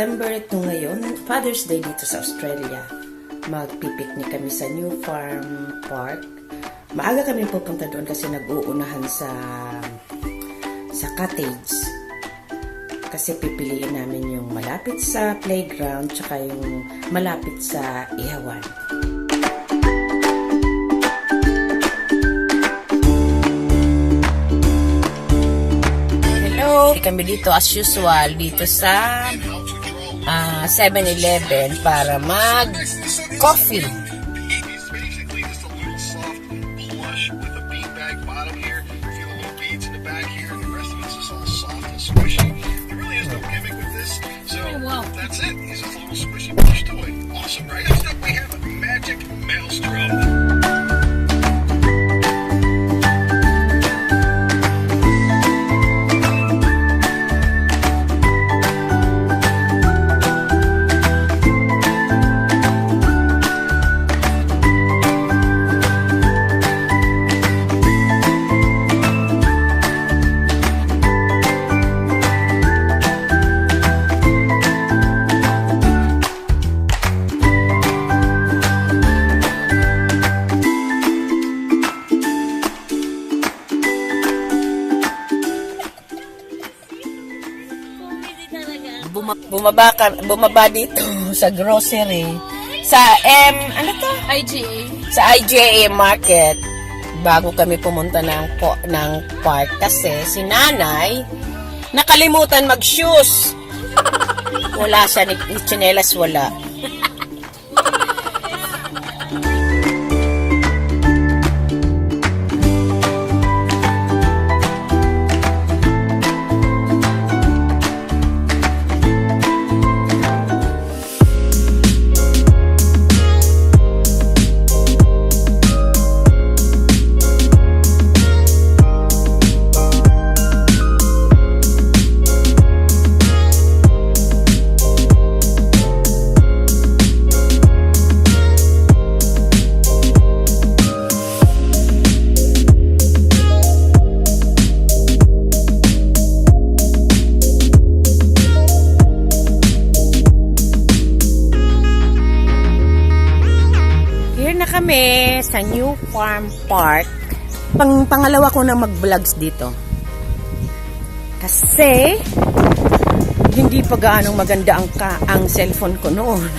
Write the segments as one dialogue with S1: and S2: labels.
S1: September 2 ngayon, Father's Day dito sa Australia. Magpipiknik kami sa New Farm Park. Maaga kami pupunta doon kasi nag-uunahan sa cottage. Kasi pipiliin namin yung malapit sa playground tsaka yung malapit sa ihawan. Kami dito as usual dito sa 7-Eleven para mag-coffee.
S2: Wow. That's it. He's a little squishy plush toy. Awesome, right? Next up, we have a magic maelstrom.
S1: Bumaba dito sa grocery sa
S2: IGA.
S1: Sa IGA market bago kami pumunta ng park kasi si Nanay nakalimutan mag-shoes. Wala siya ni tsinelas, wala. Kami sa New Farm Park. Pangalawa ko na mag-vlogs dito. Kasi hindi pa gaano maganda ang cellphone ko noon.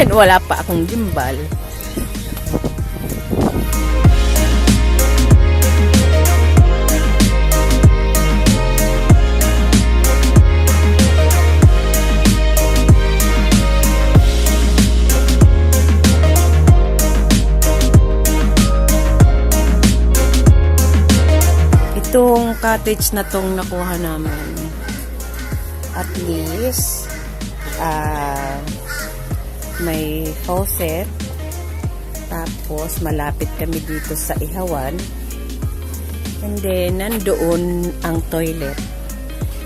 S1: And wala pa akong gimbal. Itong cottage na tong nakuha namin, at least may faucet, tapos malapit kami dito sa ihawan, and then nandoon ang toilet.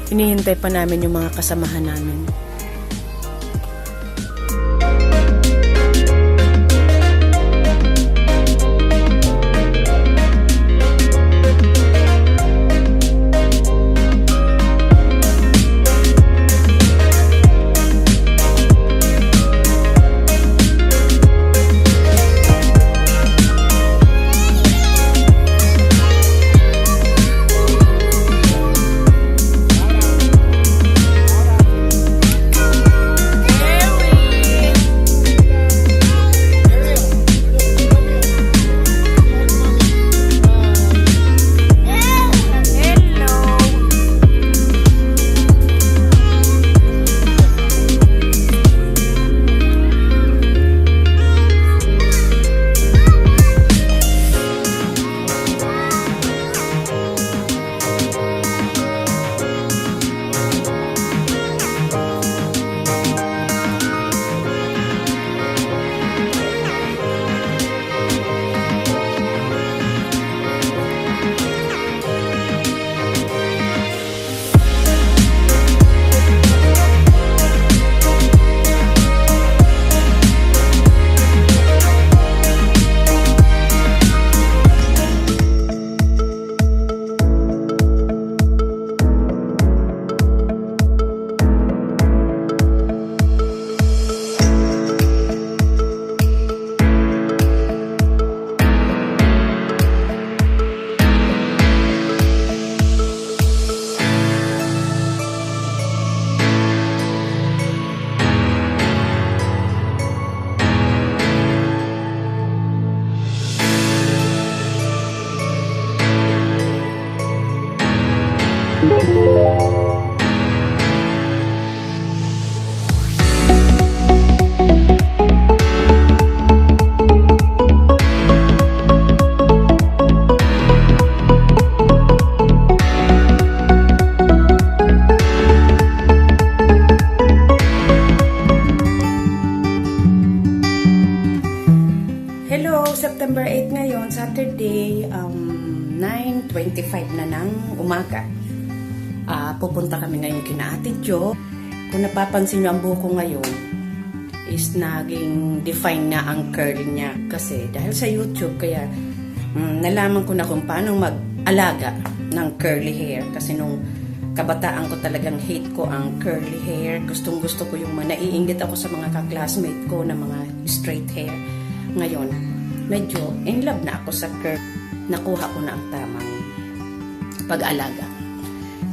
S1: Hinihintay pa namin yung mga kasamahan namin. September 8 ngayon, Saturday, 9:25 na ng umaga. Pupunta kami ngayon kina Ate Jo. Kung napapansin nyo ang buko ngayon, is naging define na ang curl niya. Kasi dahil sa YouTube, kaya nalaman ko na kung paano mag-alaga ng curly hair. Kasi nung kabataan ko talagang hate ko ang curly hair. Gustong gusto ko yung naiinggit ako sa mga kaklasmate ko na mga straight hair. Ngayon, medyo in love na ako sa curl. Nakuha ko na ang tamang pag-alaga.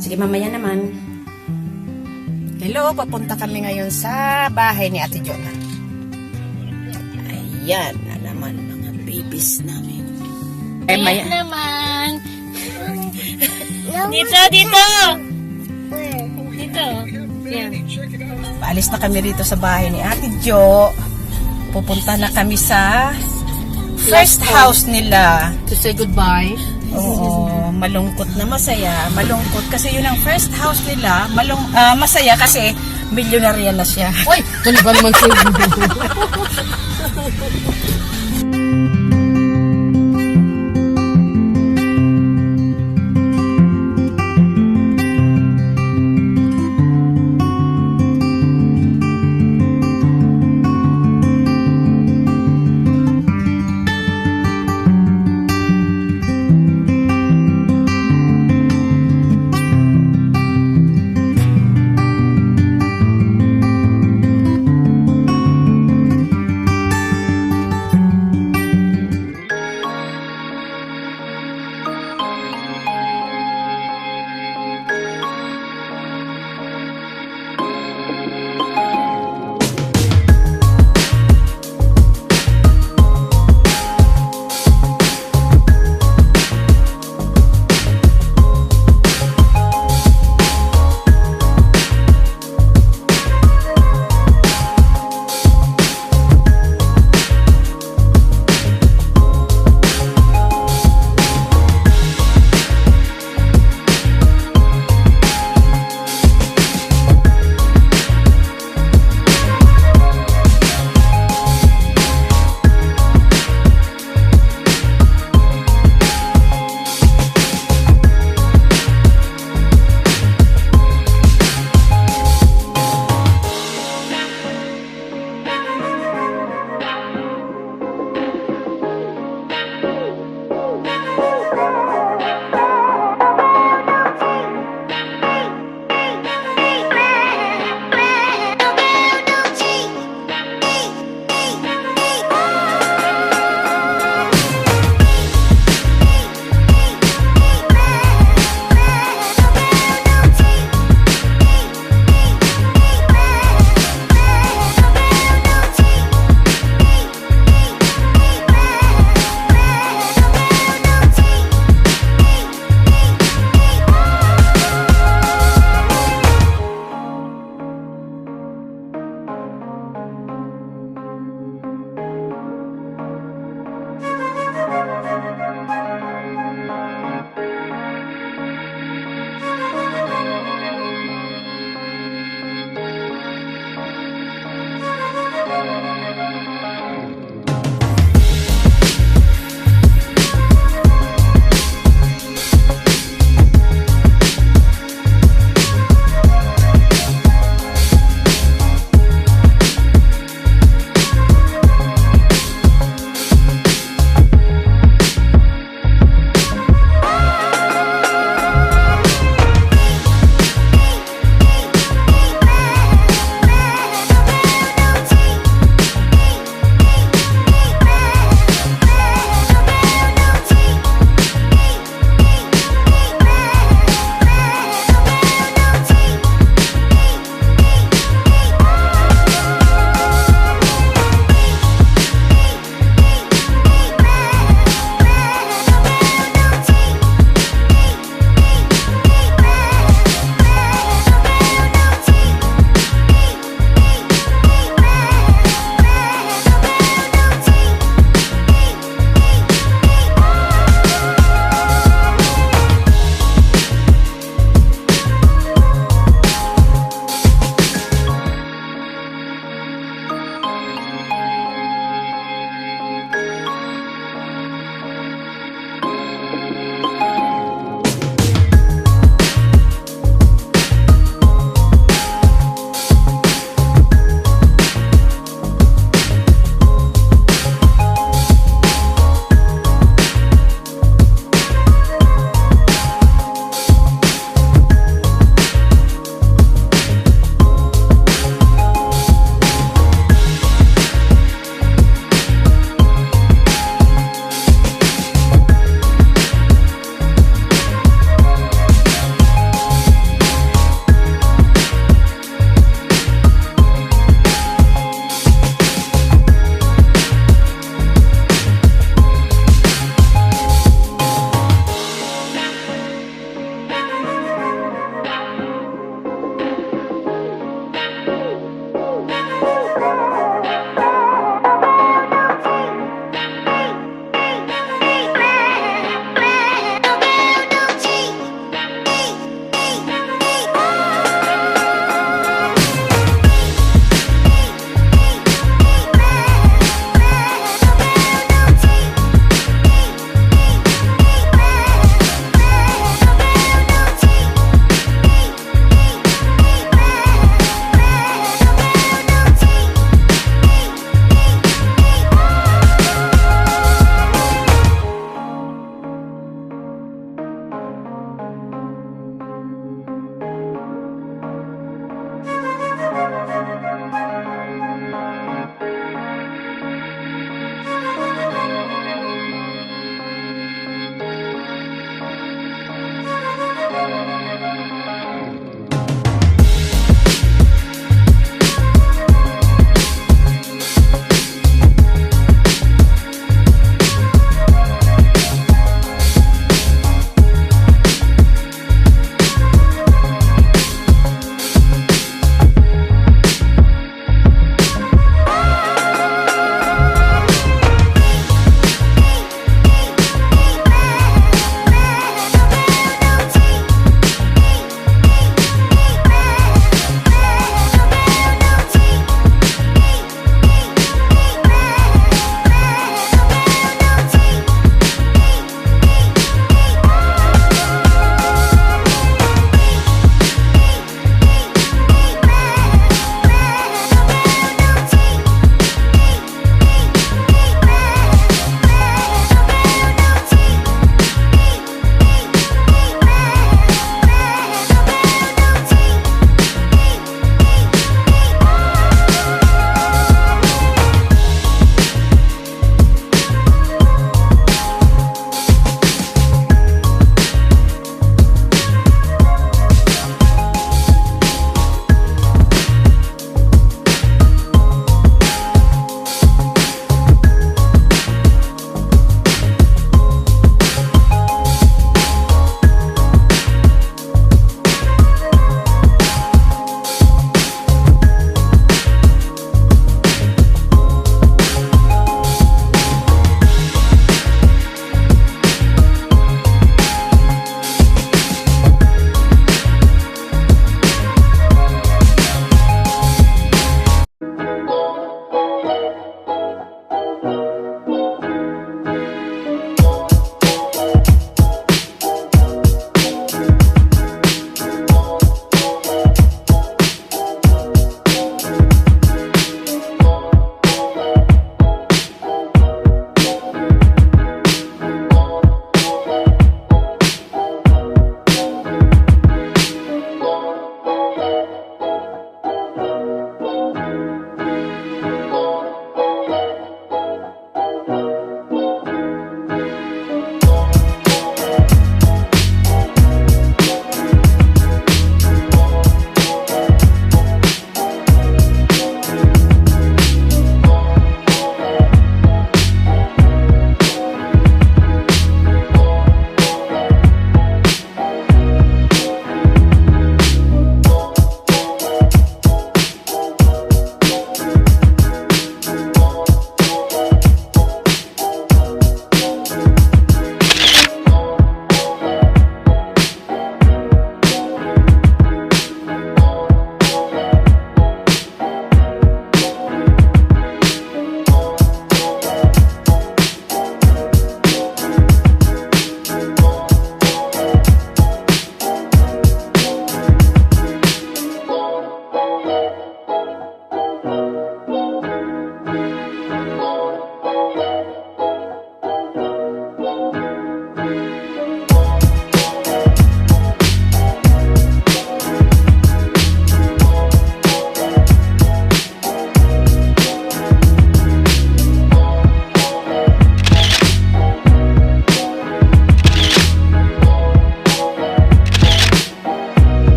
S1: Sige, mamaya naman. Hello, papunta kami ngayon sa bahay ni Ate Jonah. Ayan na naman mga babies namin.
S3: Ayan naman. Dito. Dito. Yan.
S1: Paalis na kami rito sa bahay ni Ate Jo. Pupunta na kami sa first house nila.
S3: To say goodbye.
S1: Oo, malungkot na masaya. Malungkot kasi yun ang first house nila. Masaya kasi milyonarya na siya.
S3: Uy, ano ba naman sa'yo?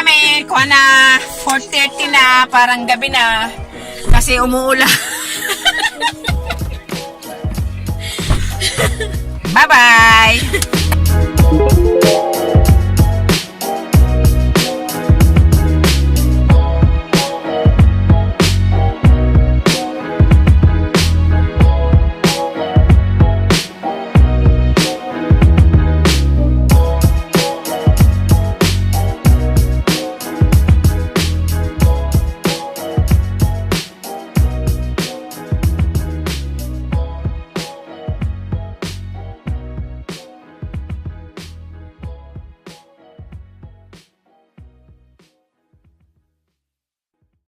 S1: kami. Kuha na 4:30 na. Parang gabi na. Kasi umuulan. Bye-bye!